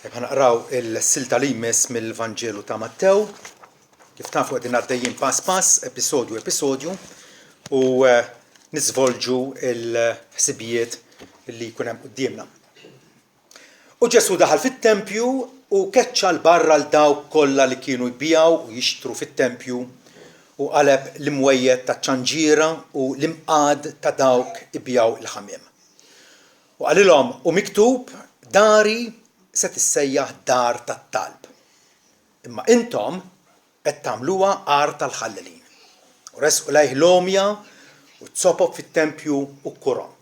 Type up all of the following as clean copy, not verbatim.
Ħanaqraw il-silta li jmiss mill-Vanġelu ta' Mattew, kif tafu għedin għaddejjin pass, episodju, u nizvolġu il-ħsibijiet li kunem qudiemna. U Ġesu daħal fit-tempju u keċċa l-barra l-dawk kollha li kienu jbijaw u jixtru fit-tempju u qaleb l-imwejjed ta' ċanġira u l-imqad ta' dawk ibijaw il-ħamiem. U qalilhom u miktub dari se tissejjaħ dar tat-talb. Imma intom qed tagħmluha għar tal-ħallelin. U resqu lejh l-omja u tsopob fit-tempju u kurom.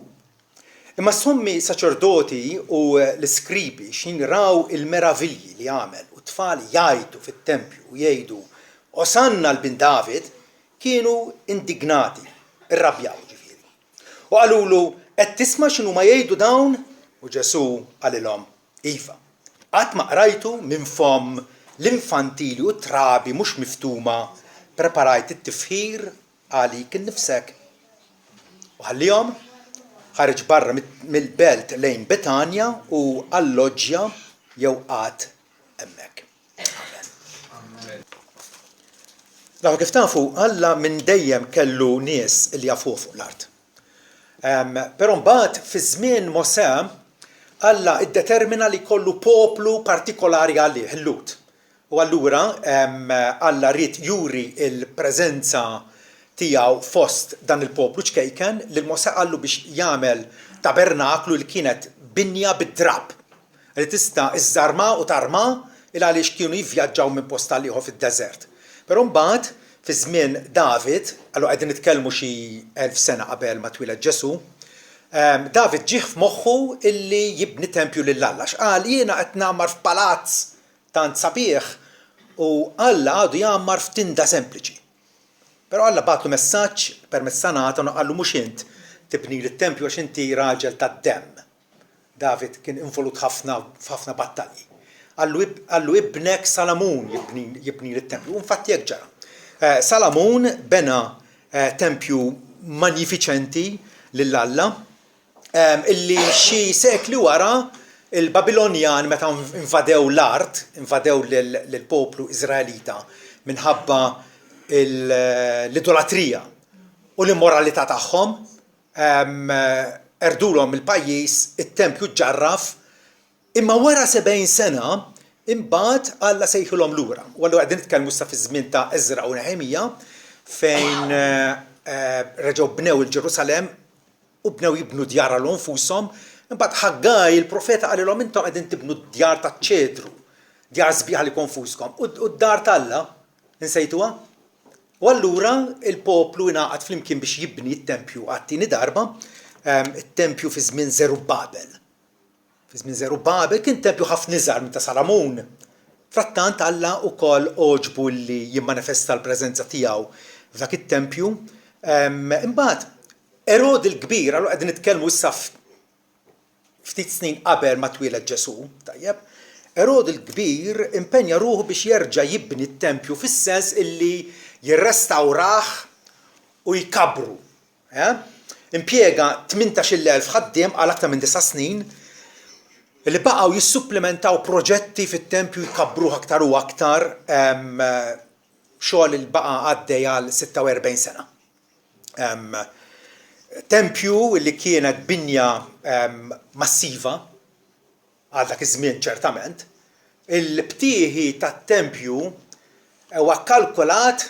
Imma sommi saċerdoti u l-iskribi xin raw il-meravilji li għamel u tfal jgħidu fit-tempju u jgħidu Osanna l-bin David kienu indignati, irrabjaw ġifieri. U qalulu qed tisma' x'inhu ma jgħidu dawn u Ġesu qalilhom Iva, qatt ma qrajtu minn fom l-infantili u trabi mhux miftuma preparajt it-tifħir għalik innifsek. U ħallihom ħareġ barra mill-belt lejn Betanja u alloġġja jew qgħad hemmhekk. Amen. Daw kif tafu Alla minn dejjem kellu nies li jafu fuq l-art. Però mbagħad fi żmien Mosè Alla iddetermina li kollu poplu partikolari għalih, il-Lut. U allura Alla rrid juri il-preżenza tiegħu fost dan il-poplu ċkejken li Mosè qallu biex jagħmel tabernaklu li kienet binja bid-drab. Li tista' iżżarma u tarma il għaliex kienu jivvjaġġaw minn post għal ieħor fid-deżert. Però mbagħad fi żmien David, allura qegħdin nitkellmu xi 1000 sena qabel ma twiled Ġesu, David ġieħ f'moħħu illi jibni tempju lil Alla. X'qal jiena qed nagħmar f'palazz tant sabiħ u Alla għadu jagħmar f'tinda sempliċi. Però Alla bagħtlu messaġġ permezz ta' Natan u qallu mhux int tibni lit-tempju għax inti raġel tad-demm. David kien involut f'ħafna battalji. Qallu ibnek Salamun jibni lit-tempju. U infatti hekk ġara. Salamun bena tempju magnifiċenti lil Alla. Illi xi sekli wara il-Babilonjan meta invadew l-art, invadew lill-poplu Iżraelita minħabba l-idolatrija u l-immoralità tagħhom, erdulhom il-pajjiż, it-tempju ġarraf, imma wara 70 sena imbagħad Alla sejħilhom lura. U allura qegħdin nitkellmu issa fi żmien ta' Eżra u Neħemija fejn reġgħu bnew il-Ġerusalemm u bnew jibnu djar għal nfushom, imbagħad Ħaggaj il-profeta qalilhom intom qegħdin tibnu djar taċ-ċedru, djar sbieħa li konfuskom, u d-dar tal-Alla insejtuha. U allura il-poplu ingħaqad flimkien biex jibni t-tempju għat-tieni darba, it-tempju fi żmien Zerubbabel. Fi żmien Zerubbabel kien tempju ħafna iżgħar minn ta' Salamun. Frattant Alla wkoll oġbu li jimmanifesta l-preżenza tiegħu f'dak it-tempju. Imbagħad Erod il-Kbir, allura qegħdin nitkellmu issa ftit snin qabel ma twieled Ġesu, tajjeb. Erod il-Kbir impenja ruħu biex jerġa' jibni t-tempju fis-sens illi jirrestawrah u jkabru. Impjega 18,000 ħaddiem għal aktar minn 9 snin li baqgħu jissupplementaw proġetti fit-tempju jkabbruh aktar u aktar, xogħol il baqa' għaddej għal 46 sena. Tempju li kienet binja massiva għal dak iż-żmien ċertament, il-btieħi tat-tempju huwa kkalkulat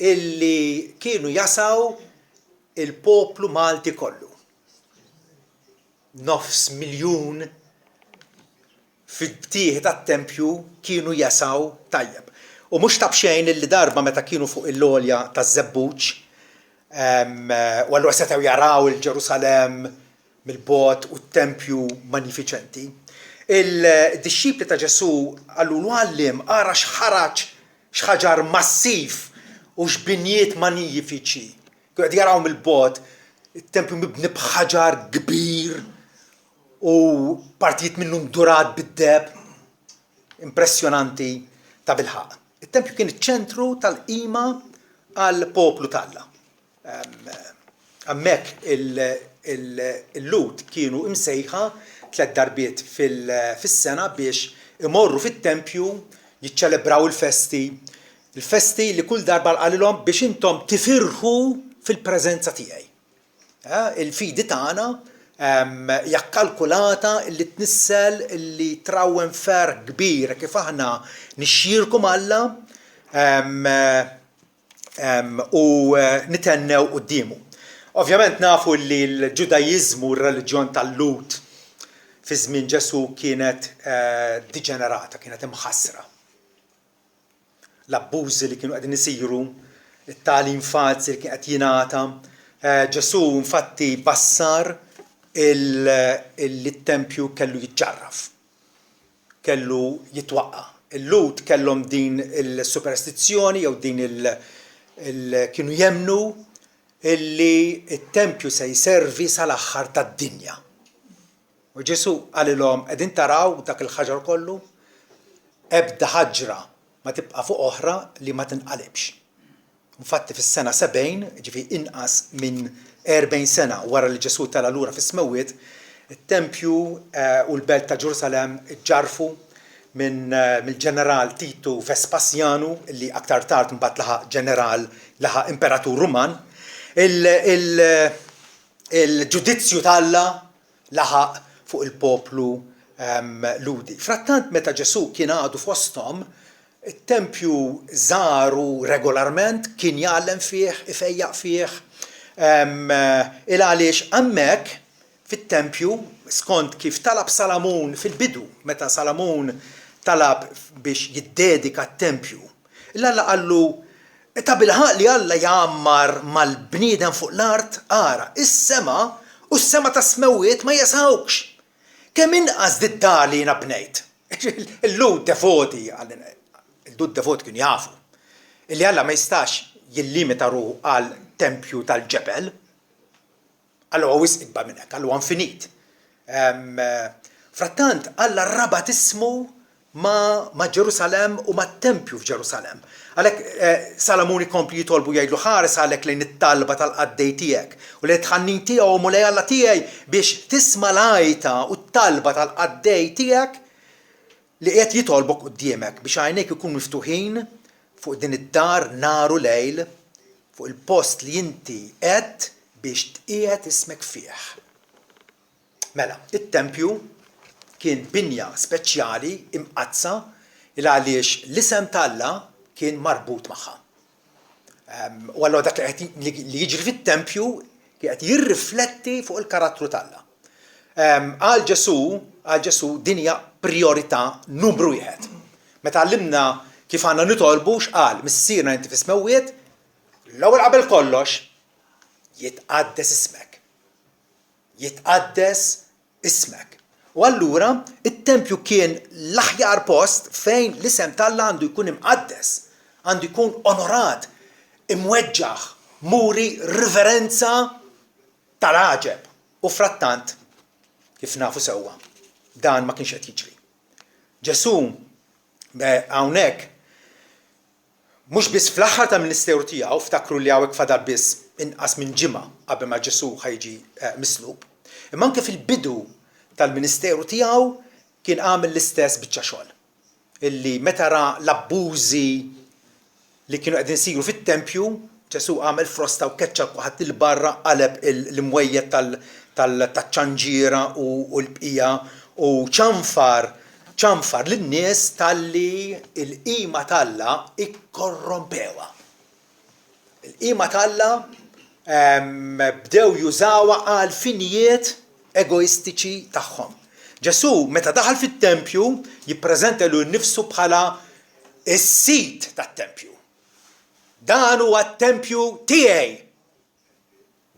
illi kienu jasaw il-poplu Malti kollu. 900,000 fil-btieħi tat-tempju kienu jasaw tajjeb. U mhux tabxejn illi darba meta kienu fuq il-lolja taż-żebbuġ, u allura setgħu jaraw il-Ġerusalem mill-bogħod u t-tempju magnifiċenti. Il-dixxipli ta' Ġesu qalulu għallim ara x'ħaraġ x'ħaġar massiv u x'binjiet magnifiċi. Qed jaraw mill-bogħod it-tempju mibni b'ħaġar kbir u partijiet minnu mdurat bid-deb impressjonanti ta' bilħaq. It-tempju kien iċ-ċentru tal-qima għall-poplu tal-Alla. Hemmhekk il-Lut kienu imsejħa 3 darbiet fis-sena biex imorru fit-tempju jiċċelebraw il-festi li kull darba qalilhom biex intom tifirħu fil-preżenza tiegħi. Il-fidi tagħna hija kkalkulata li tnissel li trawwen fer kbir kif aħna nixxierku Alla u nitennew qudiemu. Ovvjament nafu li l-Ġudajiżmu r-reliġjon tal-Lut fi żmien Ġesu kienet diġenerata, kienet imħassra. L-abbużi li kienu qegħdin isiru, it-tagħlim falsi li kien qed jingħata. Ġesu infatti bassar il-tempju kellu jiġġarraf, kellu jitwaqqa. Il-Lut kellhom din il-superstizzjoni jew din kienu jemnu illi il-tempju se jservi sal-aħħar tad-dinja. U Ġesu qalilhom qegħdin taraw dak il-ħaġar kollu, ebda ħaġra ma tibqa' fuq oħra li ma tinqalibx. Infatti fis-sena 70, ġifieri inqas minn 40 sena wara li Ġesu tala lura fis-Smewwiet, it-tempju u l-belt ta' Ġerusalemm ġarfu mill-ġeneral Titu Vespasjanu li aktar tard mbagħad laħaq ġeneral laħaq imperatur Ruman. Il-ġudizzju talla laħaq fuq il-poplu Ludi. Frattant meta Ġesu kien għadu fosthom, it-tempju żaru regolarment, kien jgħallem fih, ifejjaq fih, il għaliex hemmhekk fit-tempju skont kif talab Salamun fil-bidu, meta Salamun talab biex jiddedika t-tempju. Alla qallu ta' bilħaq li Alla jgħammar mal-bniedem fuq l-art ara, is-sema u s-sema ta' Smewwiet ma jesawkx. Kemm inqas did-dar li jiena bnejt. Il-Lut devoti, il-Lut devoti kienu jafu illi Alla ma jistax jillimita ruħu għal tempju tal-ġebel, Alla huwa wisq ikbar minn hekk, Alla huwa infinit. Frattant Alla rrabat ismu ma' Ġerusalem u mat-tempju f'Ġerusalem. Għalhekk Salamun ikompli jitolbu jgħidlu ħares għalhekk lejn it-talba tal-qaddej tiegħek u lejn tħannin tiegħu u lejn Alla tiegħi biex tisma' l-għajta u t-talba tal-qaddej tiegħek li qed jitolbok quddiemek biex għajnejk ikunu miftuħin fuq din id-dar naru lejl fuq il-post li inti qed biex tqiegħed ismek fih. Mela, it-tempju kien binja speċjali imqazza il għaliex l-isem tal-Alla kien marbut magħha. U allura dak li jiġri fit-tempju kien qed jirrifletti fuq il-karattru tal-Alla. Għal Ġesu din hija priorità numru wieħed. Meta għallimna kif għandna nitolbu x'qal missierna inti fi Smewwiet, l-ewwel qabel kollox jitqaddes ismek. Jitqaddes ismek. U allura it-tempju kien l-aħjar post fejn l-isem tal-Alla għandu jkun imqaddes, għandu jkun onorat, imweġġaħ, muri riverenza tal-għaġeb. U frattant, kif nafu sewwa, dan ma kienx qed jiġri. Ġesu hawnhekk mhux biss fl-aħħar tal-ministeru tiegħu ftakru li hawnhekk fadal biss inqas minn ġimgħa qabel ma Ġesu ħajġi mislub, imma anke fil-bidu tal-ministeru tiegħu kien għamel l-istess biċċa xogħol. Illi meta ra l-abbużi li kienu qegħdin isiru fit-tempju, Ġesu għamel frosta u keċċab u ħadd il-barra qaleb l-imwejjed tal-ċanġiera u l-bqija u ċanfar lin-nies talli l-qima tal-Alla ikkorrompewha. Il-qima tal-Alla bdew jużawha għal finijiet egoistiċi tagħhom. Ġesu meta daħal fit-tempju jippreżenta lu nnifsu bħala is-sit tat-tempju. Dan huwa t-tempju tiegħi.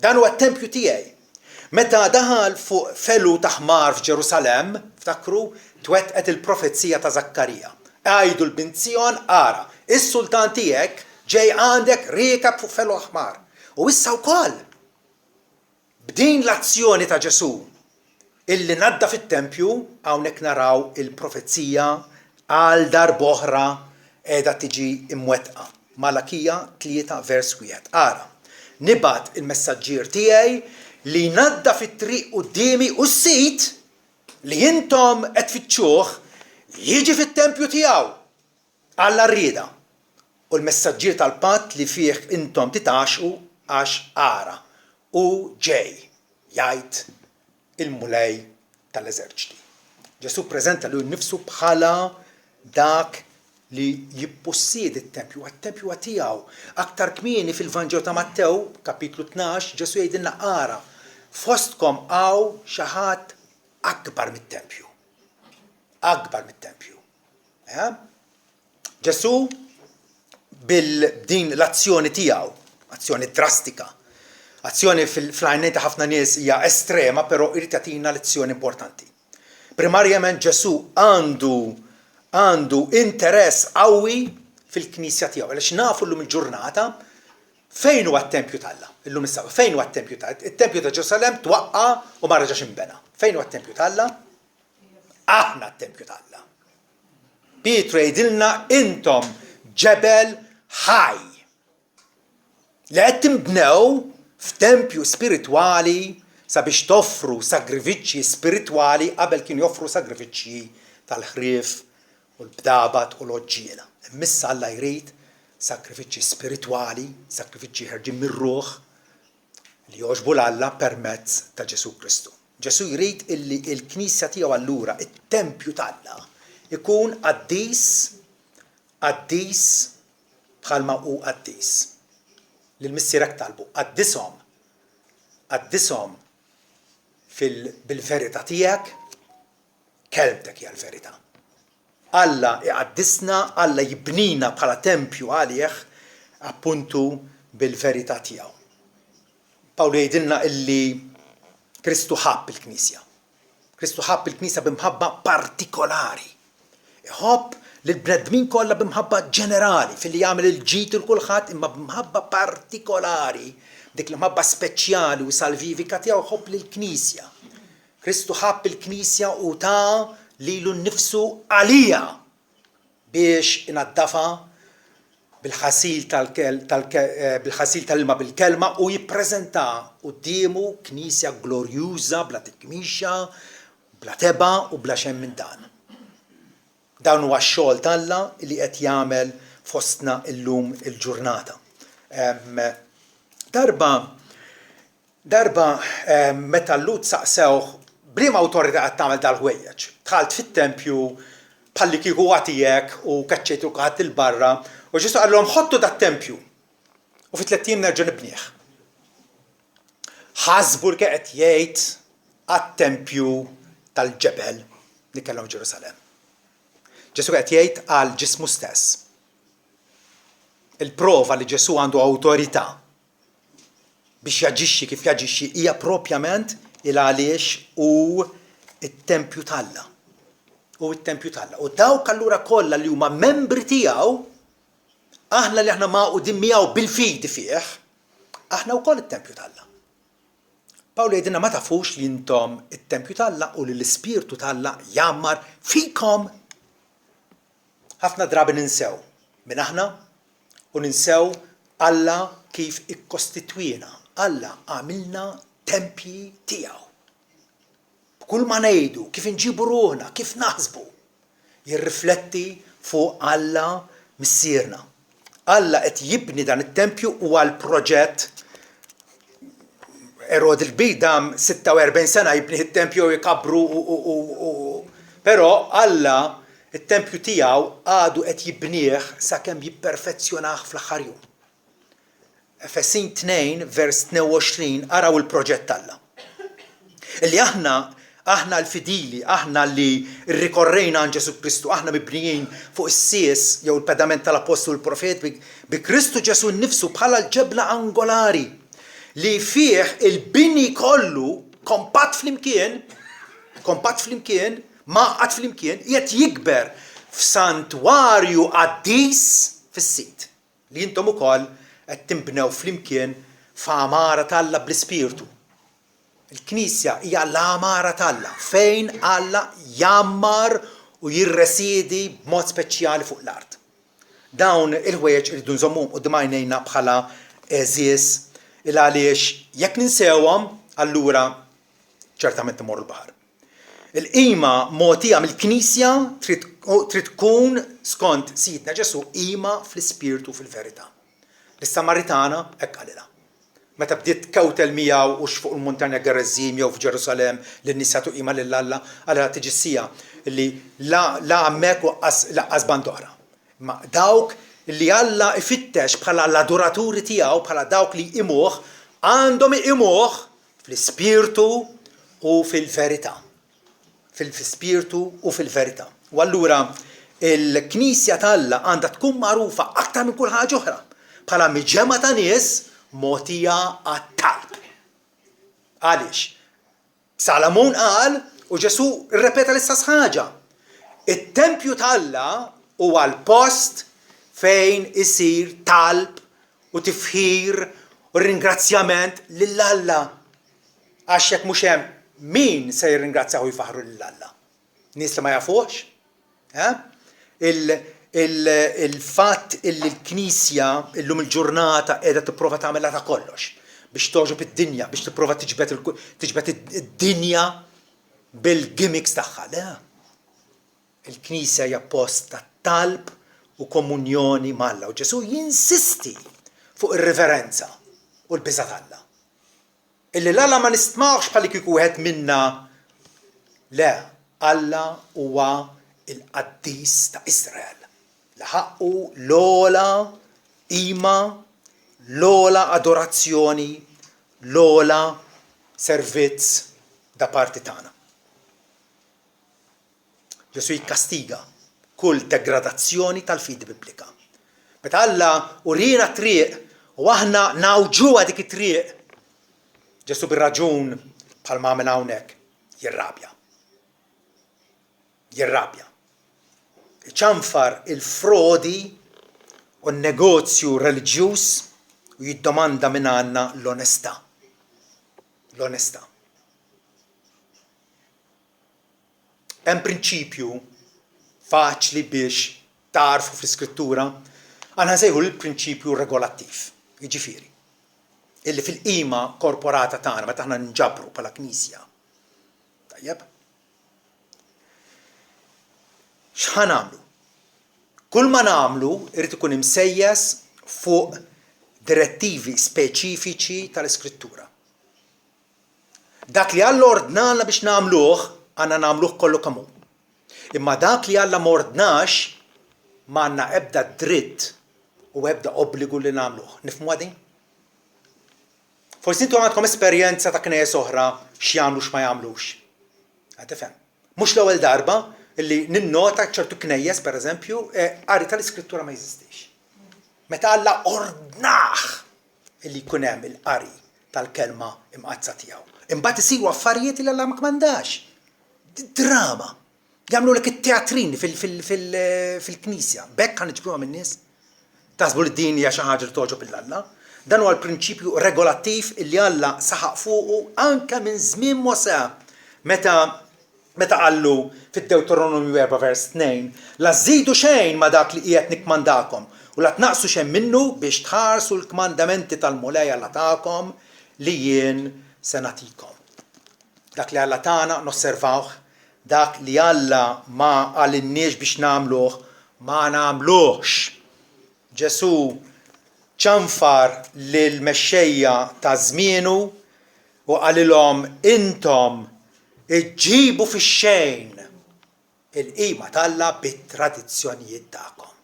Dan huwa t-tempju tiegħi. Meta daħal fuq felu ta' ħmar f'Ġerusalem, ftakru, twettqet il-profezija ta' Zakkarija. Għajdu l-Binzion ara, is-sultan tiegħek ġej għandek riekab fuq felu ħmar. U issa wkoll b'din l-azzjoni ta' Ġesu illi nadda fit-tempju hawnhekk naraw il-profezija għal darb'oħra qiegħda tiġi imwettqa. Malakija 3 vers 1. Ara, nibgħat il-messaġġier tiegħi li nadda fit-triq qudiemi u s-sit li intom qed tfittxuh jiġi fit-tempju tiegħu Alla rrieda u l-messaġġier tal-patt li fih intom titaxqu għax ara u ġej jgħid il-mulej tal-eżerċiti. Ġesu ppreżenta lil nnifsu bħala dak li jippossiedi t-tempju, għat-tempju tiegħu. Aktar kmieni fil-Vanġelu ta' Mattew, kapitlu 12, Ġesu jgħidilna ara fostkom hawn xi ħadd akbar mit-tempju. Akbar mit-tempju. Ġesu bil-din l-azzjoni tiegħu, azzjoni drastika, azzjoni fil-għajnejn ta' ħafna nies hija estrema, però irid jagħtina lezzjoni importanti. Primarjament Ġesu għandu interess qawwi fil-Knisja tiegħu, għaliex nafu llum il-ġurnata fejn huwa t-Tempju tal-Alla. Illum is-saba, fejn huwa t-Tempju tal-Alla? It-Tempju ta' Ġerusalemm twaqqa u ma reġax inbena. Fejn huwa t-Tempju tal-Alla? Aħna t-Tempju tal-Alla. Pietru jgħidilna intom ġebel ħaj li qed tinbnew f'tempju spiritwali sabiex toffru sagrifiċċji spiritwali qabel kien joffru sagrifiċċji tal-ħrief u l-bdabat u l-oġġiela. Imissa Alla jrid sagrifiċċji spiritwali, sagrifiċċji ħerġin mir-ruħ li jogħġbu l-Alla permezz ta' Ġesu Kristu. Ġesu jrid illi l-Knisja tiegħu allura it-tempju tal-Alla ikun qaddis bħalma hu qaddis. L-missierek talbu qaddishom bil-verità tiegħek, kelmtek hija l-verità. Alla iqaddisna, Alla jibnina bħala tempju għalih appuntu bil-verità tiegħu. Pawlu jgħidilna illi Kristu ħabb il-Knisja. Kristu ħabb il-Knisja b'imħabba partikolari. Iħobb lill-bnedmin kollha b'imħabba ġenerali fil-li jagħmel il-ġid il kulħadd imma b'imħabba partikolari dik l-imħabba speċjali u salvivika tiegħu ħobb lill-Knisja. Kristu ħabb il-Knisja u ta' lilu nnifsu għalija biex inaddafa bil-ħasil tal-ilma bil-kelma u jippreżenta qudiemu Knisja glorjuża bla tikmixxa, bla teba u bla xejn minn dan. Dawn huwa x-xogħol tal-Alla li qed jagħmel fostna llum il-ġurnata. Darba meta Lut saqsewh b'liema awtorità qed tagħmel dal-ħwejjeġ. Dħalt fit-tempju bħalli kieku għatijek u kaċċejtu kħat il-barra u Ġesu għallhom ħottu dat-tempju u fi 3 nerġa' nibnieh. Ħasbu li qed jgħid għat-tempju tal-ġebel li kellhom Ġerusalemm. Ġesu qed jgħid għal ġismu stess. Il-prova li Ġesu għandu awtorità biex jaġixxi kif jaġixxi hija propjament il-għaliex u it-tempju tal-Alla. U t-tempju tal-Alla. U dawk allura kollha li huma membri tiegħu, aħna li aħna maqudin miegħu bil-fidi fih, aħna wkoll it-tempju tal-Alla. Pawlu jgħidilna ma tafux li intom it-tempju tal-Alla u li l-Ispirtu tal-Alla jammar fikom. Ħafna drabi ninsew minn aħna u ninsew Alla kif ikkostitwina. Alla għamilna tempji tiegħu. Kull ma ngħidu, kif inġibu ruħna, kif naħsbu, jirrifletti fuq Alla missierna. Alla qed jibni dan it-tempju huwa l-proġett. Erod il-bidam 46 sena jibni it-tempju u jkabru però Alla it-tempju tiegħu għadu qed jibnieh sakemm jipperfezzjonah fl-aħħar jum. Efesin 2 vers 22 araw il-proġett Alla. Illi aħna l-fidili, aħna li rrikorrejna għan Ġesu Kristu, aħna mibnijin fuq is-sies jew il-pedament tal-Apostolu l-Profet bi Kristu Ġesu nnifsu bħala l-ġebla angolari li fih il-bini kollu kompat flimkien, maqgħad flimkien, qiegħed jikber f'santwarju qaddis fis-sit. Li intom ukoll qed timbnew flimkien f'amara tal-Alla bl-Ispirtu. Il-Knisja hija l-amara tal-Alla fejn Alla jammar u jirresiedi b'mod speċjali fuq l-art. Dawn il-ħwejjeġ irridu nżommuhom quddiem għajnejna bħala eżies il għaliex jekk ninsewhom allura ċertament imorru l-baħar. Il-qima mogħtija mill-Knisja trid tkun skont Sidna Ġesu qima fl-ispirtu fil-verità. Lis-Samaritana hekk qalilha. Meta bdiet tkawtel miegħu u fuq il-Muntanja Geriżim jew f'Ġerusalemm lin-nies jagħtu qima lil Alla għalha tiġi sija li la hemmhekk laqqas band oħra. Ma dawk li Alla ifittex bħala l-adoraturi tiegħu bħala dawk li imuh għandhom imuh fl-ispirtu u fil-verità. Fil-spirtu u fil-verità. U allura il-Knisja tal-Alla għandha tkun magħrufa aktar minn kull ħaġa oħra bħala miġema ta' nies mogħtija għat-talb. Għaliex? Salamun qal u Ġesu rrepeta l-istess ħaġa. It-tempju tal-Alla huwa l-post fejn isir talb u tifħir u ringrazzjament lill-Alla. Għax jekk mhux hemm min se jirringrazzjaw jfaħru lill-Alla? Nies li ma jafux? Il-fatt illi l-Knisja illum il-ġurnata qiegħda tipprova tagħmilha ta' kollox biex toġob id-dinja, biex tipprova tiġbed id-dinja bil-gimmicks tagħha. Le. Il-Knisja hija post tat-talb u komunjoni mal-Alla. U Ġesu jinsisti fuq ir-riverenza u l-biża' tal-Alla. Illi l-Alla ma nistmawx bħal kieku wieħed minna. Le, Alla huwa il-Qaddis ta' Israel. Laħaqqu l-ogħla qima, l-ogħla adorazzjoni, l-ogħla servizz da parti tagħna. Ġesu jikkastiga kull degradazzjoni tal-fidi biblika. Meta Alla urina triq u aħna nawġuha dik it-triq, Ġesu bir-raġun bħalma għamel hawnhekk jirrabja. Iċanfar il-frodi u n-negozju reliġjuż u jiddomanda minn għandna l-onestà. L-onestà. Hemm prinċipju faċli biex tarfu fl-Iskrittura, għandna nsejħu l-prinċipju regolattiv, jiġifieri. Illi fil-qima korporata tagħna meta aħna nġabru bħala Knisja. Tajjeb? X'ħan nagħmlu? Kull ma nagħmlu irid ikun imsejjes fuq direttivi speċifiċi tal-Iskrittura. Dak li Alla ordnalna biex nagħmluh, għandna nagħmluh kollu kemm hu. Imma dak li Alla ma ordnax m'għandna ebda dritt u ebda obbligu li nagħmluh. Nifhmuha din? Forsi intu għandkom esperjenza ta' knejjes oħra x'jagħmlu x'ma jagħmlux. Tifhem. Mhux l-ewwel darba illi ninnota ċertu knejjes pereżempju qari tal-Iskrittura ma jeżistix. Meta Alla ordnah illi jkun hemm il-qari tal-kelma imqazza tiegħu. Imbagħad isiru affarijiet li Alla ma kmandax. Drama. Jagħmlu lek it-teatrini fil-Knisja. Bekk ħaniġbruha min-nies. Taħsbu li din hija xi ħaġa li toġob lill-Alla? Dan huwa l-prinċipju regolattiv illi Alla saħaq fuqu anke minn żmien Mosè. Meta qallu fid-Deuteronomju 4 vers 2, la żidu xejn ma dak li qiegħed nikmandakom u la tnaqsu xejn minnu biex tħarsu l-kmandamenti tal-Mulej Alla tagħkom li jien se nagħtikom. Dak li Alla tagħna nosservawh, dak li Alla ma għalinniex biex nagħmluh ma nagħmluhx. Ġesu ċanfar lill-mexxejja ta' żmienu u qalilhom intom iġġibu fix-xejn il-qima tal-Alla bit-tradizzjonijiet tagħkom.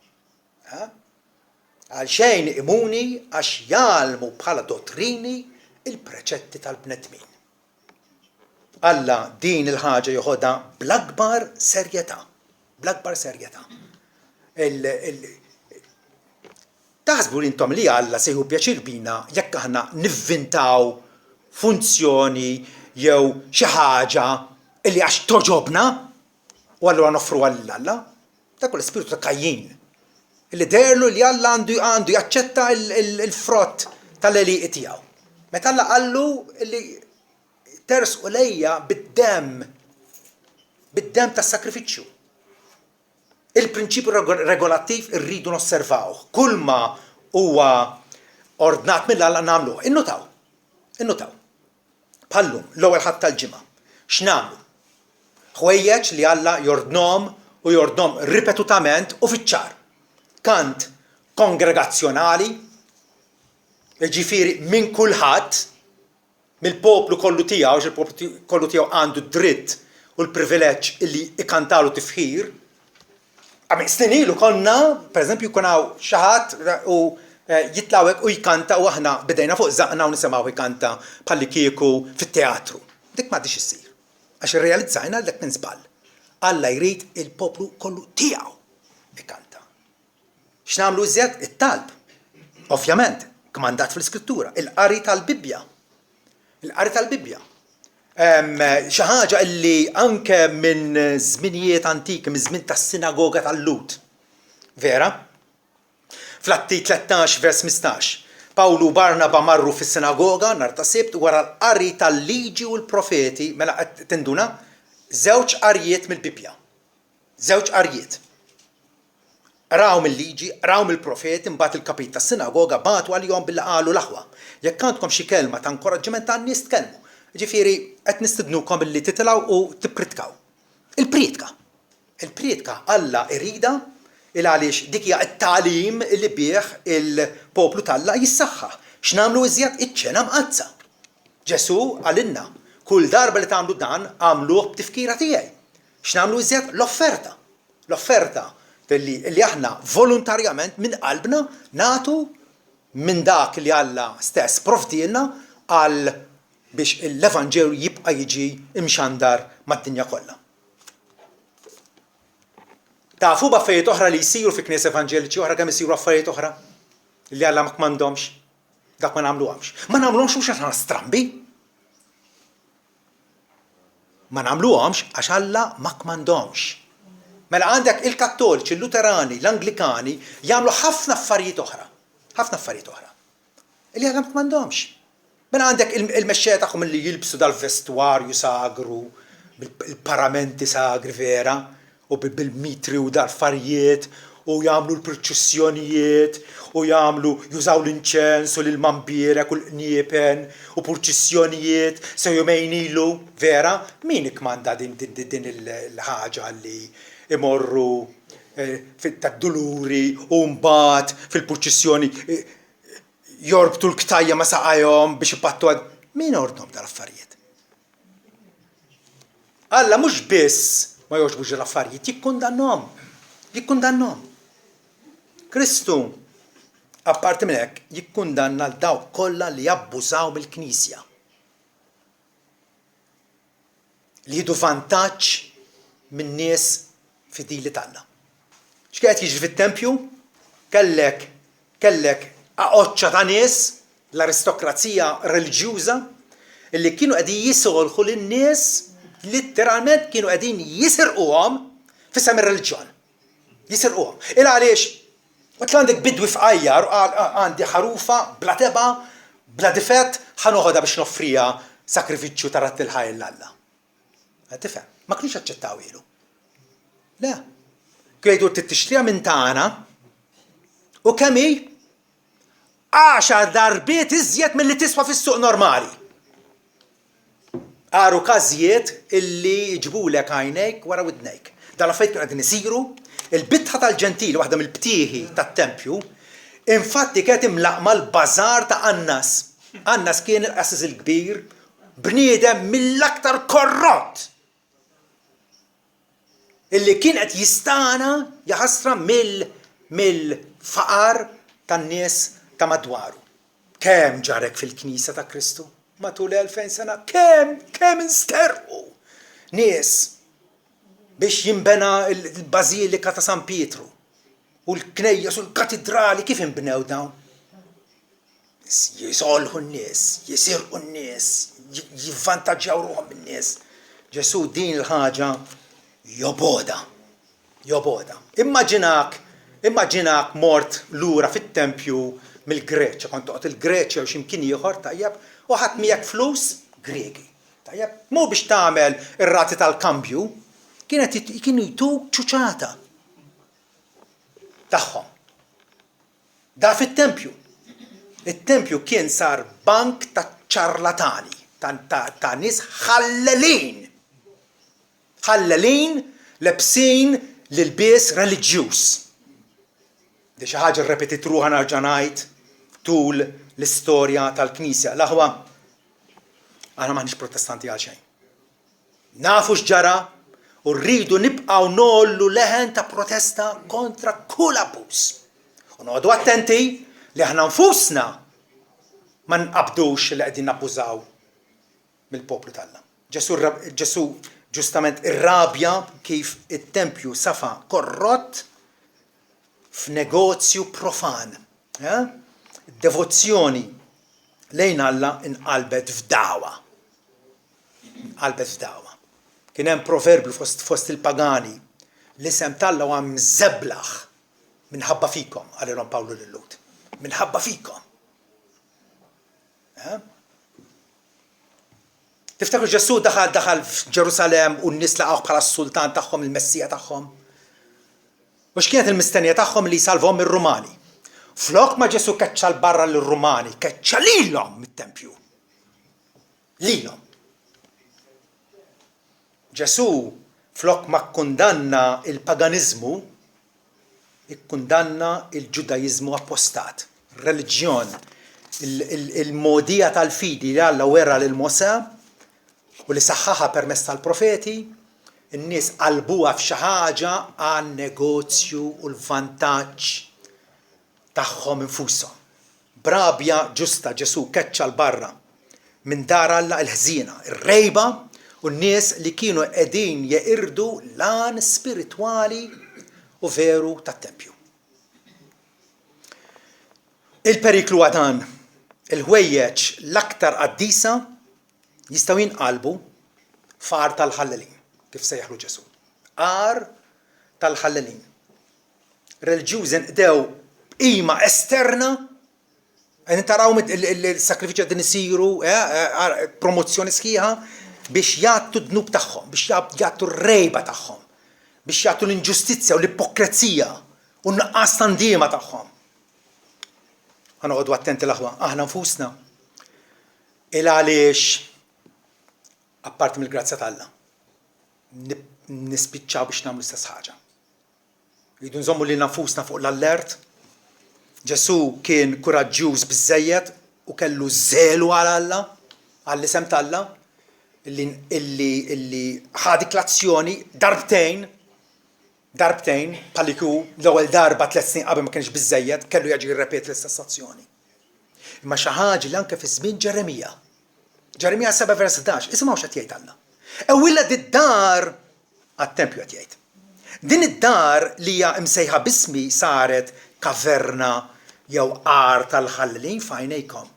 Għal xejn imuni għax jgħallmu bħala dottrini il-preċetti tal-bnedmin. Alla din il-ħaġa joħodha bl-akbar serjetà. Bl-akbar serjetà. Taħsbu intom li Alla se jħu pjaċir bina jekk aħna nivvintaw funzjoni jew xi ħaġa li għax toġobna u allura noffru għall-Alla. Dak huwa l-ispiritu ta' Kajjin. Illi derlu li Alla għandu jaċċetta il-frott tal-eliqi tiegħu. Meta Alla qallu li tersqu lejja bid-demm tas-sakrifiċċju. Il-prinċipju regolattiv irridu nosservawh. Kull ma huwa ordnat mill-Alla nagħmluh. Innutaw. Bħallum l-ewwel ħadd tal-ġimgħa. X'nagħmlu? ħwejjeġ li Alla jordnom u jordnom ripetutament u fiċ-ċar. Kant kongregazzjonali, ġifieri minn kulħadd, mill-poplu kollu tiegħu, il-poplu kollu tiegħu għandu dritt u l-privileġġ illi ikantalu tifħir. Għamil snin ilu konna, pereżempju jkun hawn xi ħadd u jitlawek u jkanta u aħna bidejna fuq żaqna u nisimgħu jkanta bħalli kieku fit-teatru. Dik m'għadix issir. Għax irrealizzajna dak minn żball. Alla jrid il-poplu kollu tiegħu ikanta. X'nagħmlu iżjed? It-talb. Ovvjament, kmandat fl-Iskrittura, il-qari tal-Bibbja. Il-qari tal-Bibbja. Xi ħaġa li anke minn żminijiet antiki, minn żmien tas-sinagoga tal-Lut. Vera? Fl-Atti 13 vers 15. Pawlu u Barnaba marru fis-sinagoga nhar ta' Sibt wara l-qari tal-liġi u l-profeti, mela qed tinduna, żewġ qarijiet mill-Bibbja. Żewġ qarijiet. Raw mill-liġi, raw mill-profeti, mbagħad il-kapit tas-sinagoga bagħtu għalihom billi qalu l-aħwa. Jekk għandkom xi kelma ta' inkoraġġiment tan-nies tkellmu. Ġifieri qed nistidnukom illi titilgħu u tippritkaw. Il-prietka. Il-prietka Alla irida il għaliex dik hija t-tagħlim li bih il-poplu tal-Alla jissaħħaħ. X'nagħmlu iżjed iċ-ċena mqazza. Ġesu għalinna kull darba li tagħmlu dan għamluh b'tifkira tiegħi. X'nagħmlu iżjed l-offerta. L-offerta li aħna volontarjament minn qalbna nagħtu minn dak li Alla stess provdilna għal biex l-Evanġelu jibqa' jiġi imxandar mad-dinja kollha. Tafu b'affarijiet oħra li jsiru fi knies evanġeliċi oħra kemm isiru affarijiet oħra li Alla ma kmandomx, dak ma nagħmluhomx. Ma nagħmluhomx mhux għax aħna strambi. Ma nagħmluhomx għax Alla ma kmandomx. Mela għandek il-Kattoliċi, il-Luterani, l-Anglikani jagħmlu ħafna affarijiet oħra. Ħafna affarijiet oħra. Illi Alla ma kmandomx. Mela għandek il-mexxejja tagħhom li jilbsu dal-vestwarju sagru, bil-paramenti sagri vera, u bil-mitri u dal-affarijiet, u jagħmlu l-proċessjonijiet, u jużaw l-inċens u l-mambirek u l-qniepen u proċessjonijiet se jumejn ilu, vera, min ikkmanda din il-ħaġa li imorru tad-duluri u mbagħad fil-proċessjoni jorbtu l-ktajja ma saqajhom biex ipattu għad. Min ordhom dal-affarijiet? Alla mhux biss ma jogħġbux l-affarijiet, jikkundannhom. Jikkundannhom. Kristu, apparti minn hekk, jikkundanna l dawk kollha li jabbużaw mill-Knisja. Li jieħdu vantaġġ minn nies fidili tagħna. X'kienet jiġri fit-tempju? Kellek aqoċċa ta' nies, l-aristokrazija reliġjuża, illi kienu qegħdin jisolħu lin-nies litteralment kienu qegħdin jisirquhom f'isem ir-reliġjon. Jisirquhom. Il għaliex għandek bidwi f'qajjar għandi ħarufa bla teba, bla difett, ħanoħodha biex noffrija sakrifiċċju ta' ratti l-ħajja l-Alla. Tifhem, ma kienx aċċettaw ilu. Le. Kienu tixtriha minn tagħna u kemm hi 10 darbiet iżjed milli tiswa fis-suq normali. Għaru każijiet illi jġbulek għajnejk wara widnejk. Dal-affarijiet kienu qegħdin isiru, il-bitħa tal-ġentili waħda mill-btieħi tat-tempju, infatti kienet imlaqma l-bażar ta' Annas. Annas kien il-qassis il-kbir, bniedem mill-aktar korrott. Illi kien qed jistana jaħasra mill-faqar tan-nies ta' madwaru. Kemm ġarek fil-Knisja ta' Kristu? Matul 2000 sena, kemm insterqu nies biex jinbena l-Bażilika ta' San Pietru u l-knejjes u l-katedrali kif inbnew dawn? Jisolħu n-nies, jisirqu n-nies, jivvantaġġjaw ruħhom min-nies. Ġesu din il-ħaġa joboda. Immaġinak mort lura fit-tempju mill-Greċja, kont toqgħod il-Greċja u x'imkien ieħor tajjeb u ħadd miegħek flus Griegi. Tajjeb, mhu biex tagħmel ir-rati tal-kambju, kienu jtuk ċuċata tagħhom. Da fit-tempju. Il-tempju kien sar bank ta' ċarlatani, ta' nies ħallelin. ħallalin lebsin l-ilbies reliġjuż. Di xi ħaġa rrepetit ruħha nerġa' ngħid tul l-istorja tal-Knisja. L-aħwa aħna m'aħniex protestanti għal xejn. Nafu x'ġara u rridu nibqgħu nollu leħen ta' protesta kontra kull abbuż. U noqogħdu attenti li aħna nfusna ma nqabdux li qegħdin nabbużaw mill-poplu tal-Alla. Ġesu ġustament irrabja kif it-tempju safa korrott f'negozju profan. Devozzjoni lejn Alla inqalbet f'dagħwa. Kien hemm proverbju fost il-pagani l-isem tal-Alla huwa mżeblaħ minħabba fikom, għalilhom Pawlu lil Lut. Minħabba fikom. Tiftakru Ġesu daħal f'Ġerusalem u n-nies laqgħuh bħala s-sultan tagħhom, il-Messija tagħhom. U x'kienet il-mistennija tagħhom li jsalvhom ir-Rumani. Flok ma Ġesu keċċa l-barra lir-Rumani, keċċa lilhom mit-tempju. Lilhom. Ġesu flok ma kkundanna il-paganiżmu, ikkundanna il-Ġudajiżmu appostat. Reliġjon, il-modija tal-fidi li Alla wera lil Mosè u li saħħaħa permezz tal-profeti, in-nies qalbuha f'xi ħaġa għan negozju u l-vantaġġ tagħhom infushom. Brabja ġusta Ġesu keċċa l-barra minn dar Alla l-ħżiena, ir-rejba u n-nies li kienu qegħdin jeqirdu l-għan spiritwali u veru tat-tempju. Il-periklu għadan, il-ħwejjeġ l-aktar qaddisa jistgħu jinqalbu f'għar tal-ħallalin, kif sejjaħlu Ġesu. Għar tal-ħallalin. Reliġjużi nqdew b'qima esterna, taraw il-sakrifiċċju qegħdin isiru, promozzjoni sħiħa biex jagħtu d-dnub tagħhom, biex jagħtu r-rejba tagħhom, biex jagħtu l-inġustizzja u l-ipokrezija u n-naqqas tandiema tagħhom. Ħanoqgħodu attenti l-aħwa, aħna nfusna. Għaliex apparti mill-grazzja tal-Alla nispiċċaw biex nagħmlu l-istess ħaġa. Jridu nżommu lil nfusna fuq l-allert. Ġesu kien kuraġġjuż biżżejjed u kellu żelu għal Alla, għall-isem tal-Alla, illi ħadik l-azzjoni darbtejn paliku l-ewwel darba 3 snin qabel ma kienx biżżejjed, kellu jaġi jirrepet l-istess azzjoni. Imma xi ħaġa li anke fi żmien Ġeremija. Ġeremija 7:11, isimgħu x'qed jgħid Alla. Ewwila d-dar għat-tempju qed jgħid. Din id-dar li hija msejħa bismi saret kaverna jew għar tal-ħallin f'għajnejkom.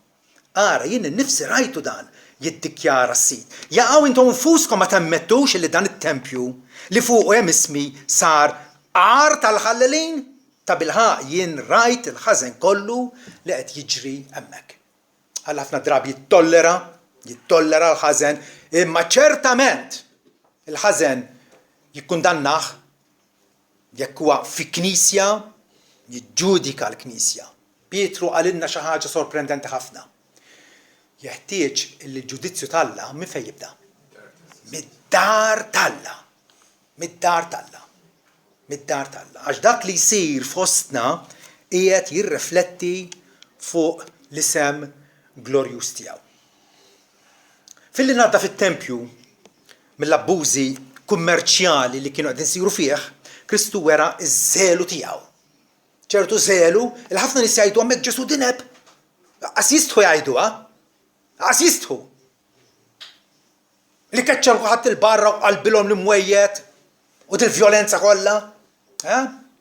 Ara jien innifsi rajtu dan jiddikjara s-sit. Jaqgħu intom nfuskom ma temmettux li dan it-tempju li fuq hemm ismi sar għar tal-ħallin ta' bilħaq jien rajt il-ħażen kollu li qed jiġri hemmhekk. Alla ħafna drabi jittollera l-ħażen, imma ċertament il-ħażen jikkundannah jekk huwa fi knisja jiġġudika l-Knisja. Pietru qalilna xi ħaġa sorprendenti ħafna. Jeħtieġ il-ġudizzju tal-Alla minn fejn jibda? Mid-dar tal-Alla. Għax dak li jsir fostna qiegħed jirrifletti fuq l-isem glorjuż tiegħu. Filli ngħadda fit-tempju mill-abbużi kummerċjali li kienu qegħdin isiru fih, Kristu wera ż-żelu tiegħu. ċertu żelu, il-ħafna nies jgħidu hemmhekk Ġesu dineb. Qas jistħu jgħiduha. Qas jistħu. Li keċċa ħadd il-barra u qalbilhom l-imwejjed u dil-vjolenza kollha.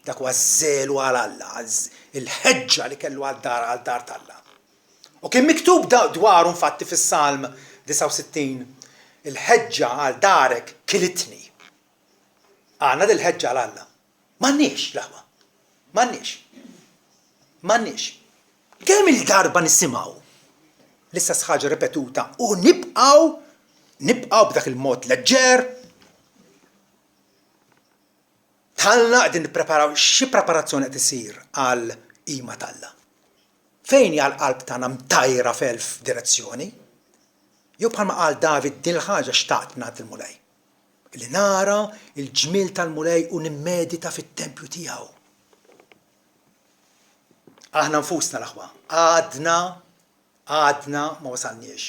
Dak huwa żelu għal Alla, il-ħeġġa li kellu għal-dar tal-Alla. U kien miktub dwaru infatti fis-Salm 69, il-ħeġġa għal darek kilitni. Għandna dil-ħeġġa għal Alla. M'għandniex l-aħwa. M'għandniex. Kemm il-darba nisimgħu l-istess ħaġa ripetuta u nibqgħu b'dak il-mod leġġer. Tħallna qegħdin nippreparaw xi preparazzjoni qed isir għal qima tal-Alla. Fejn hija l-qalb tagħna mtajra f'elf direzzjoni? Jew bħalma qal David din il-ħaġa xtaqt ngħaddilmu lej. li nara il-ġmiel tal-Mulej u nimmedita fit-tempju tiegħu. Aħna nfusna l-aħwa, għadna ma wasalniex.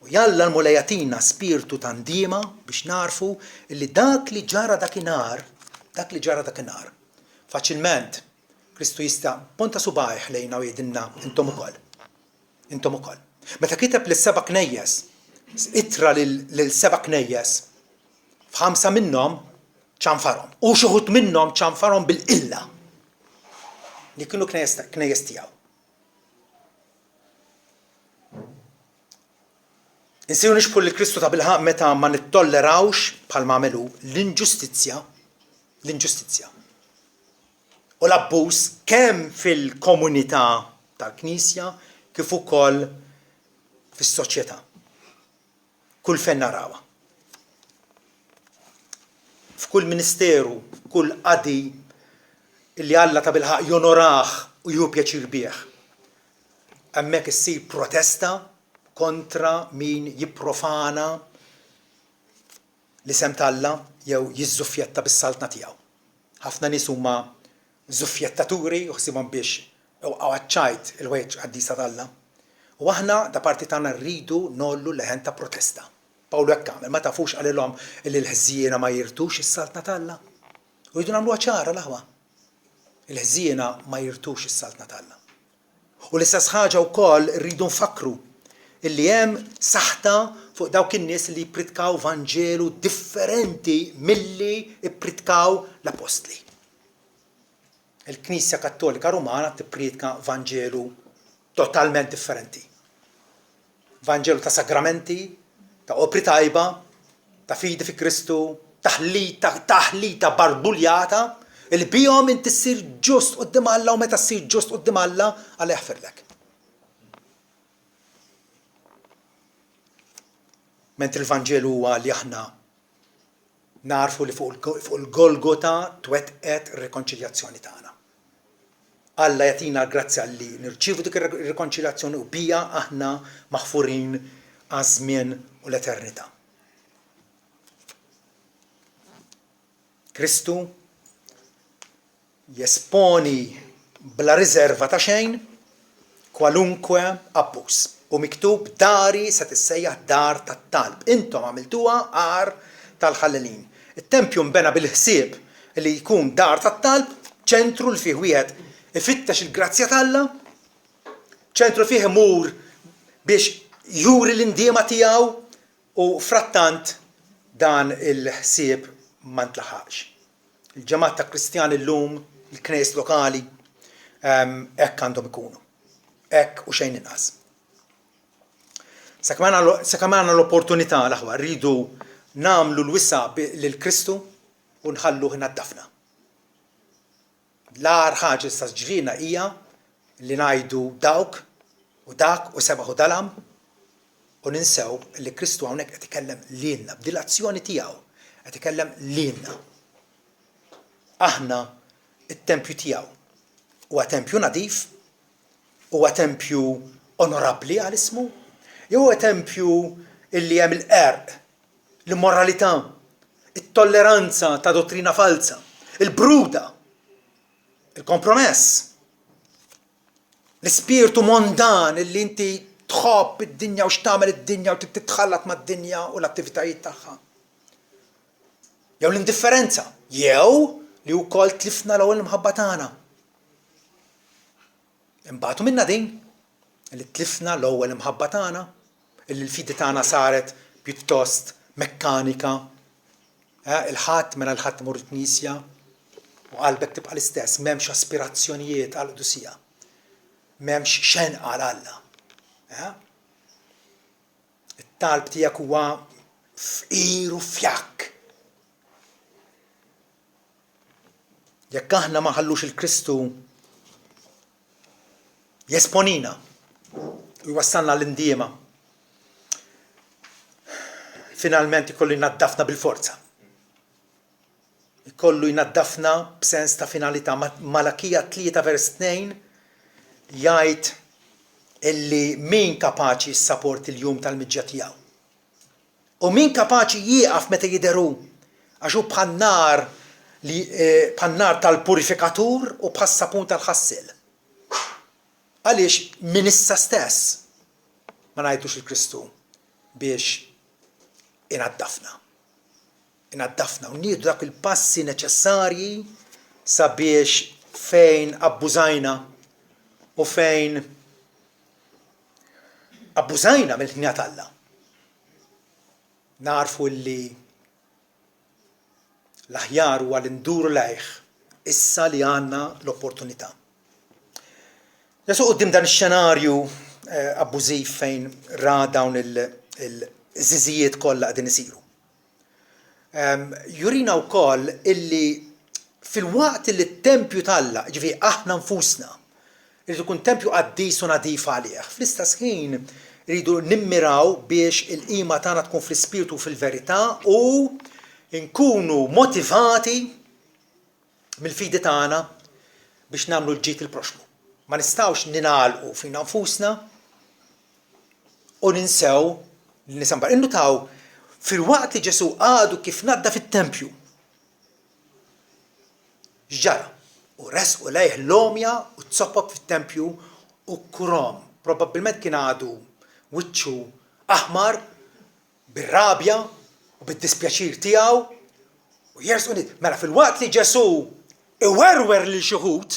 U jalla l-Mulej jagħtina spiritu ta' ndiema biex narfu li dak li ġara dakinhar, faċilment Kristu jista' ponta subajh lejna u jgħidilna intom ukoll. Meta kiteb lis-seba' knejjes, ittra lil-seba' knejjes, f'ħamsa minnhom ċanfarhom u xi wħud minnhom ċanfarhom bil-qilla li kienu knejjes tiegħu. Insiru nixbħu li Kristu ta' bilħaq meta ma nittollerawx bħalma għamelu l-inġustizzja u l-abbuż kemm fil-komunità tal-Knisja kif ukoll fis-soċjetà. Kull fejn narawha. F'kull ministeru, kull qadi illi Alla ta' bilħaq jonorah u jieħu pjaċir bih. Hemmhekk issir protesta kontra min jipprofana l-isem ta' Alla jew jiżżuffjetta bis-saltna tiegħu. Ħafna nies huma żuffjettaturi uħsibhom biex għaċċajt il-weġġ qaddisa ta' Alla. U aħna da parti tagħna rridu nollu leħen ta' protesta. Pawlu hekk għamel, ma tafux qalilhom li l-ħżiena ma jirtux is-saltna ta' Alla. U jridu nagħmluha ċara l-aħwa. Il-ħżiena ma jirtux is-saltna ta' Alla. U l-istess ħaġa wkoll rridu nfakru illi hemm saħta fuq dawk in-nies li jippritkaw vanġelu differenti milli ippritkaw l-apostli. Il-Knisja Kattolika Rumana tippritka vanġelu totalment differenti. Vanġelu ta' sagramenti, ta' opri tajba, ta' fidi fi Kristu, taħlita barbuljata, il-bijom inti ssir ġust qudiem Alla u meta ssir ġust qudiem Alla Alla jaħfirlek. Mentri l-Vanġelu huwa li aħna narfu li fuq il-Golgota twettqet ir-rekonċiljazzjoni tagħna. Alla jagħtina l-grazzja li nirċievu dik ir-rekonċiljazzjoni u bija aħna maħfurin għaż-żmien u l-eternità. Kristu jesponi bla riserva ta' xejn kwalunkwe abbuż. U miktub dari se tissejjaħ dar tat-talb. Intom għamiltuha għar tal-ħallelin. It-tempju mbena bil-ħsieb li jkun dar tat-talb, ċentru l fih wieħed ifittex il-grazzja tal-Alla, ċentru fih imur biex juri l-indiema tiegħu u frattant dan il-ħsieb ma ntlaħaqx. Il-ġemat ta' Kristjani llum, il-knejs lokali, hekk għandhom ikunu. Hekk u xejn inqas. Sakemm għandna l-opportunità l-aħwa rridu nagħmlu l-wissa lil Kristu u nħalluh inaddafna. L-agħar ħaġa sa ġrina hija li ngħidu dawk u dak u sebaħ u dalam u ninsew li Kristu hawnhekk qed ikellem lilna b'dil-azzjoni tiegħu qed ikellem lilna. Aħna it-tempju tiegħu huwa tempju nadif, huwa tempju onorabbli għal ismu, jew huwa tempju illi hemm il-qerq, l-immoralità, it-tolleranza ta' dottrina falsa, il-bruda, il-kompromess, l-ispirtu mondan illi inti tħobb id-dinja u x'tagħmel id-dinja u titħallat mad-dinja u l-attivitajiet tagħha. Jew l-indifferenza, jew li wkoll tlifna l-ewwel imħabba tagħna. Imbagħtu minna din li tlifna l-ewwel imħabba tagħna, illi l-fidi tagħna saret pjuttost mekkanika. Il-ħadd mela l-ħadd imur il-Knisja u qalbek tibqa' l-istess, m'hemmx aspirazzjonijiet għal qudusija. M'hemmx xenqa għal Alla. It-talb tiegħek huwa fqir u fjakk. Jekk aħna ma ħallux il-Kristu jesponina u jwassalna l-indiema, finalment ikollu jnaddafna bil-forza. Ikollu jnaddafna b'sens ta' finalità. Malakija 3:2 jgħid illi min kapaċi jissaport il-jum tal-miġġa tiegħu. U min kapaċi jieqaf meta jidheru għax hu bħan-nar tal-purifikatur u bħas-sapun tal-ħassil. Għaliex min issa stess ma ngħidux il-Kristu biex inaddafna u nieħdu dak il-passi neċessarji sabiex fejn abbużajna u fejn abbużajna mill-ħnija tal-Alla. Narfu li l-aħjar huwa l-induru lejh issa li għandna l-opportunità. Ġesu quddiem dan ix-xenarju abbużiv fejn ra dawn il-żiżijiet kollha qegħdin isiru. Jurina wkoll illi fil-waqt li t-tempju tal-Alla, ġifieri aħna nfusna, irid ikun tempju qaddis u nadif għalih. Fl-istess ħin rridu nimmiraw biex il-qima tagħna tkun fl-ispirtu u fil-verità u nkunu motivati mill-fidi tagħna biex nagħmlu l-ġid il-proxmu. Ma nistgħux ninagħlqu fina nfusna u ninsew li nisambar. Innutaw fil-waqt li Ġesu għadu kif nadda fit-tempju. X'ġara? U resqu lejh l-omja u tsoppab fit-tempju u kurom. Probabbilment kien għadu wiċċu aħmar bir-rabja u bid-dispjaċir tiegħu u jersqu mela fil-waqt li Ġesu iwerwer lil xi wħud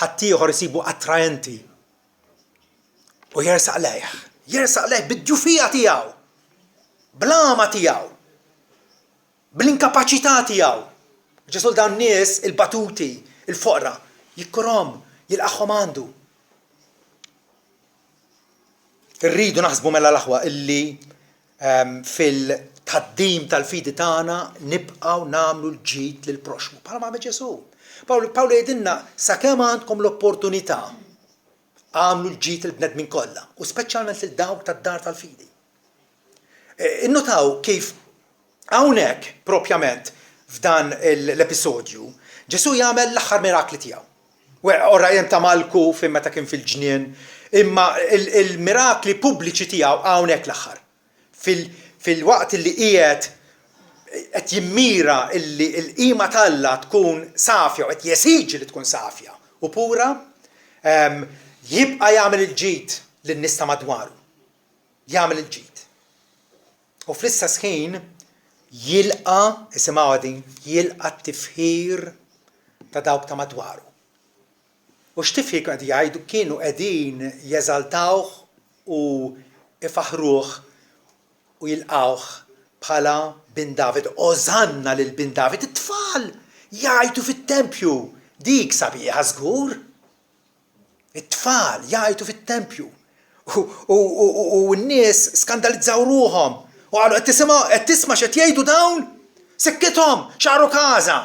ħadd ieħor isibu attraenti u jersaq lejh bid-ġufija tiegħu, bl-ama tiegħu, bl-inkapaċità tiegħu. Ġesu dawn nies il-batuti, il-foqra, jikkurhom, jilqagħhom għandu. Irridu naħsbu mela l-aħwa illi fil-tħaddim tal-fidi tagħna nibqgħu nagħmlu l-ġid lill-proxmu bħalma għamel Ġesu. Pawlu jgħidilna sakemm għandkom l-opportunità għamlu l-ġid il-bnedmin kollha u speċjalment lil-dawk tad-dar tal-fidi. Innotaw kif hawnhekk propjament f'dan l-episodju Ġesu jagħmel l-aħħar mirakli tiegħu. Ora hemm ta' Malku fejn meta kien fil-ġnien, imma il-mirakli pubbliċi tiegħu hawnhekk l-aħħar. Fil-waqt li qiegħed qed jimmira li l-qima tal-Alla tkun safja u qed jesiġi li tkun safja u pura, jibqa' jagħmel il-ġid lin-nies ta' madwaru. Jagħmel il-ġid. U fl-istess ħin jilqa' isimgħu din, jilqa' t-tifħir ta' dawk ta' madwaru. U x'tifħir qed jgħidu kienu qegħdin jeżaltawh u ifaħruh u jilqawh bħala bin David. Ożanna lil bin David, it-tfal jgħidu fit-tempju dik sabiħa żgur. It-tfal jgħidu fit-tempju. U n-nies skandalizzaw ruhom. U għalu qed tisma' x'qed jgħidu dawn? Sekkithom, xaru każa.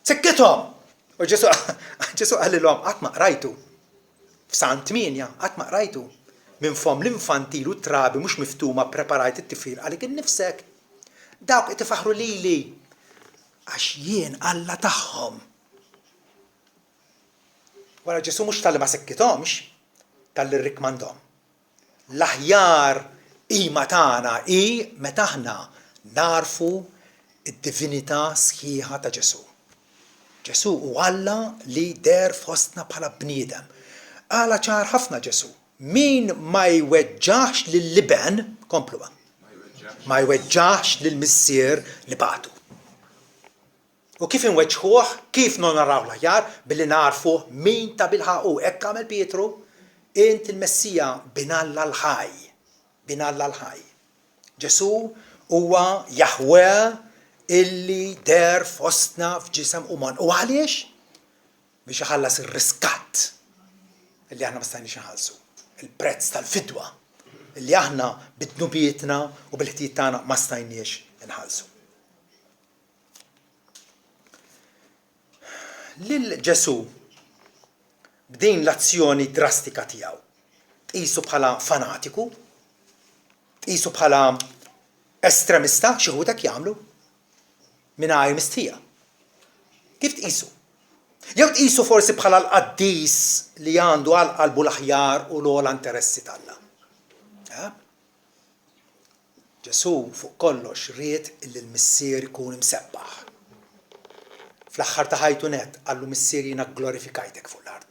Sekkithom. U Ġesu qalilhom qatt ma qrajtu. F'Sant 8 qatt ma qrajtu. Minn fom l-infantil u trabi mhux miftuma preparajt it-tifhir għalik innifsek. Dawk qed ifaħru lili għax jien Alla tagħhom. Wara Ġesu mhux tal-li ma sekkithomx, tal-li rrikmandhom. L-aħjar qima tagħna hi meta aħna narfu id-divinità sħiħa ta' Ġesu. Ġesu u Alla li der fostna bħala bniedem. Għala ċar ħafna Ġesu. Min ma jweġġax lill-liben, komplu ma jweġġax lill-missier li batu. U kif inweġħuh, kif non naraw l-aħjar, billi narfu min ta' bilħaqu. Hekk għamel Pietru, int il-Messija binalla l-ħaj. Binalla l-ħaj. Ġesu huwa Jahwe illi der fostna f'ġisem uman. U għaliex? Biex iħallas ir-riskatt illi aħna ma stajniex inħallsu. Il-prezz tal-fidwa illi aħna bid-nubietna u bil-ħtijiet tagħna ma stajniex inħallsu. Lil Ġesu b'din l-azzjoni drastika tiegħu tqisu bħala fanatiku, tqisu bħala estremista, xi ħud hekk jagħmlu mingħajr mistija. Kif tqisu? Jew tqisu forsi bħala l-qaddis li għandu għal qalbu l-aħjar u l-ogħla interessi tal-Alla. Ġesu fuq kollox ried illi l-missier ikun imsebbaħ. Fl-aħħar ta' ħajtu net għallu missier jiena glorifikajtek fuq l-art.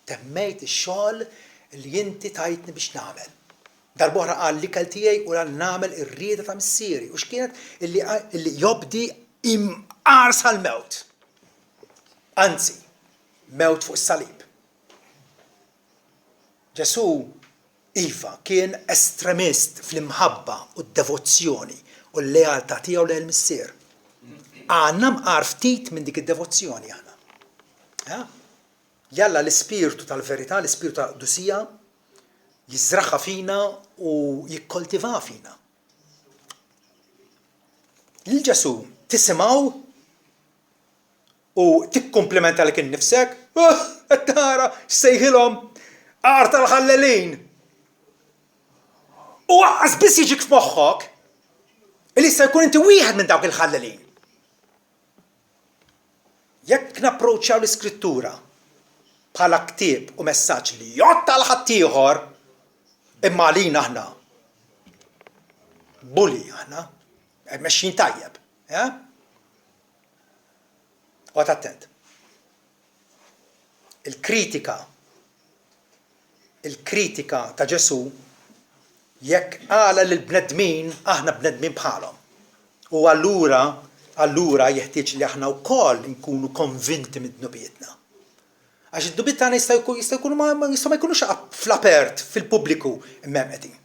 Temmejt ix-xogħol li inti tajtni biex nagħmel. Darb'oħra qal l-ikel tiegħi u għal nagħmel ir-rieda ta' missieri u x'kienet illi jobdi imqars għall-mewt. Anzi, mewt fuq is-salib. Ġesu iva kien estremist fl-imħabba u d-devozzjoni u l-lealtà tiegħu lejn il-missier. Għandna mqar ftit minn dik id-devozzjoni aħna. Jalla l-ispirtu tal-verità, l-ispirtu tal-qdusija jiżraħħa fina u jikkoltiva fina. Lil-Ġesu tisimgħu u tikkumplimenta lek innifsek, tara x'sejħilhom qar tal-ħallelin. U għaqqas biss jiġik f'moħħok li se jkun inti wieħed minn dawk il-ħallelin. Jekk napproċċjaw l-Iskrittura bħala ktieb u messaġġ li jotta l ħadd ieħor imma għalina aħna bulli aħna mexxin tajjeb. Għad attent. Il-kritika ta' Ġesu jekk għala l-bnedmin aħna bnedmin bħalhom. U allura jeħtieġ li aħna wkoll nkunu konvinti mid-dnubietna. Għax id-dubiet tagħna jistgħu ma jkunux fl-apert, fil-pubbliku, imma hemm qegħdin.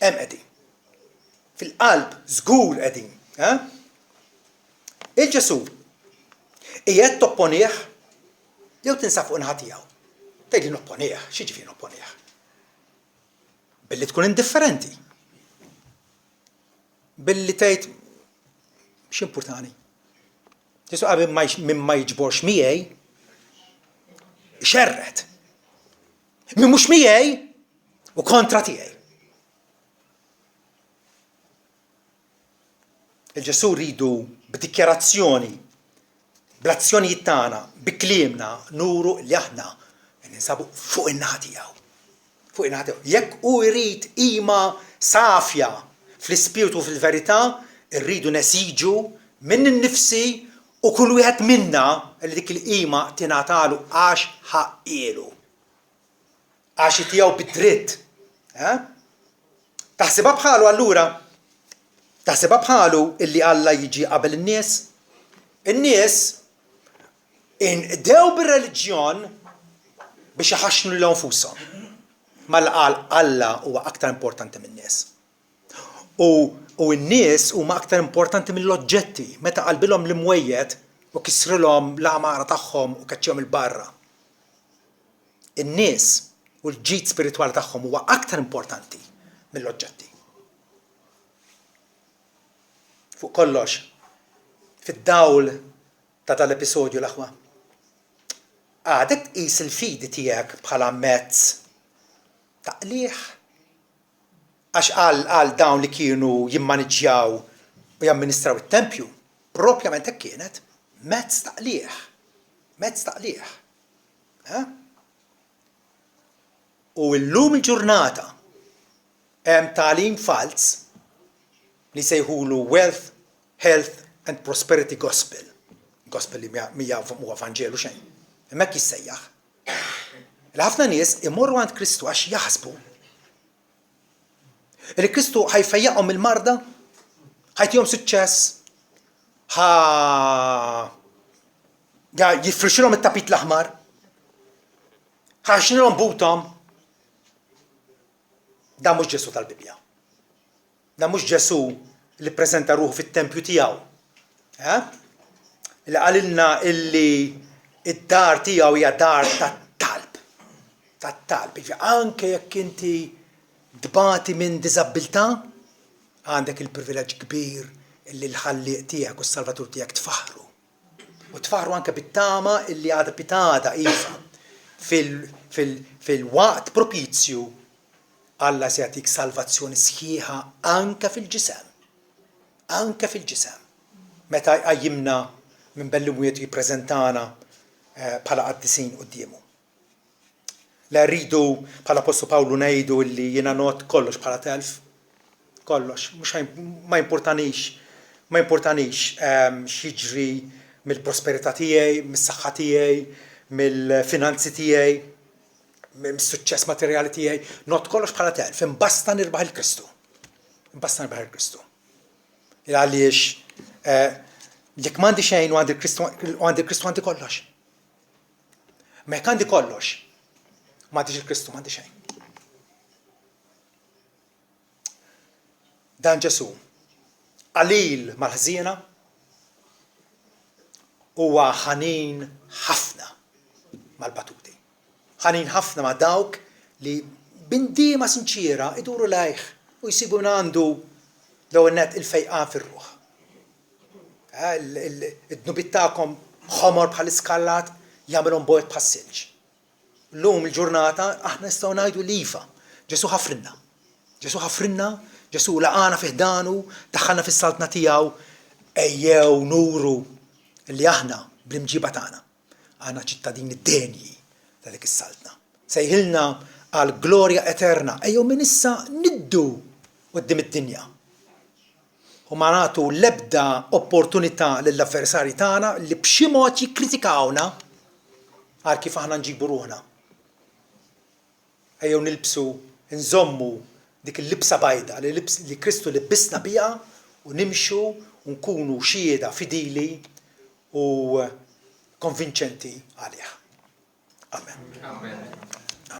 Hemm qegħdin. Fil-qalb żgur qegħdin. Il-Ġesu qiegħed topponih jew tinsab fuq naħa tiegħu. Tgħidli nopponih, x'jiġifieri nopponih? Billi tkun indifferenti. Billi tgħid x'importani. Ġesu qabel minn ma jiġborx miegħi xerret. Min mhux miegħi u kontra tiegħi. Il-Ġesu rridu b'dikjarazzjoni, bl-azzjonijiet tagħna, bi kliemna nuru li aħna ninsabu fuq in-naħa tiegħu. Fuq in-naħa tiegħu. Jekk hu jrid qima safja fl-ispirtu u fil-verità, irridu nesiġu minn innifsi u kull wieħed minna li dik il-qima tingħatalu għax ħaqqielu. Għax tiegħu bid-dritt. Taħsibha bħalu allura? Taħsibha bħalu illi Alla jiġi qabel in-nies? In-nies inqdew bir-reliġjon biex iħaxnu lil anfushom. Mal-qal Alla huwa aktar importanti min-nies. U n-nies huma aktar importanti mill-oġġetti meta qalbilhom l-imwejjed u kisrilhom l-għamara tagħhom u kaċċihom il-barra. In-nies u l-ġid spiritwali tagħhom huwa aktar importanti mill-oġġetti. Fuq kollox, fid-dawl ta' tal-episodju l-aħwa, għadek tqis il-fidi tiegħek bħala mezz ta' qlieħ. Għax għal dawn li kienu jimmaniġġjaw u jamministraw it-tempju, propjament hekk kienet mezz ta' qlieħ. Mezz ta' qlieħ. U llum il-ġurnata hemm tagħlim fals li sejħulu Wealth, Health and Prosperity Gospel. Gospel li mija huwa Vanġelu xejn. Hemmhekk jissejjaħ. Ħafna nies imorru għand Kristu għax jaħsbu li Kristu ħajfejjaqhom il-marda, ħajtihom suċċess, jifrixilhom it-tapit l-aħmar, ħaxnilhom butom. Dan mhux Ġesu tal-Bibja. Dan mhux Ġesu li ppreżenta ruħu fit-tempju tiegħu. Li qalilna illi id-dar tiegħu hija dar tat-talb. Tat-talb. Anke jekk inti dbati minn diżabilità, għandek il-privileġġ kbir illi l-ħalliq tiegħek u s-salvatur tiegħek tfaħru. U tfaħru anke bit-tama illi għadha pitada iva fil-waqt propizju Alla se jagħtik salvazzjoni sħiħa anke fil-ġisem. Anke fil-ġisem. Meta qajjimna minn bellimwiet jippreżentana bħala qaddisin qudiemu. La rridu bħala Apostlu Pawlu ngħidu li jiena not kollox bħala telf. kollox, ma importanix x'jiġri mill-prosperità tiegħi, mis-saħħa tiegħi, mill-finanzi tiegħi, mis-suċċess materjali tiegħi, not kollox bħala telf, imbasta nirbaħ il-Kristu. Imbasta nirbaħ il-Kristu. Għaliex jekk m'għandi xejn u għandi Kristu għandi kollox. Ma jekk għandi kollox, m'għandix il-Kristu m'għandi xejn. Dan Ġesu qalil mal-ħżiena huwa ħanin ħafna mal-batuti. Ħanin ħafna ma' dawk li bindiema sinċira iduru lejh u jsibu minn għandu l-ewwel nett il-fejqan fir-ruħ. Id-dnubit tagħkom ħomor bħal-iskallat jagħmelhom bojt bħas-silġ. Llum il-ġurnata aħna nistgħu ngħidu l-iva. Ġesu ħafrinna. Ġesu laqana fih danu, daħħalna fis-saltna tiegħu, ejjew nuru li aħna bl-imġiba tagħna għandna ċittadini denji ta' dik is-saltna. Sejħilna għal glorja eterna, ejjew minn issa niddu quddiem id-dinja. U ma nagħtu l-ebda opportunità lill-avversarji tagħna li b'xi mod jikkritikawna għal kif aħna nġibu ruħna. Ejjew nilbsu, nżommu dik il-libsa bajda li Kristu libbisna biha u nimxu u nkunu xhieda fidili u konvinċenti għaliha. Amen.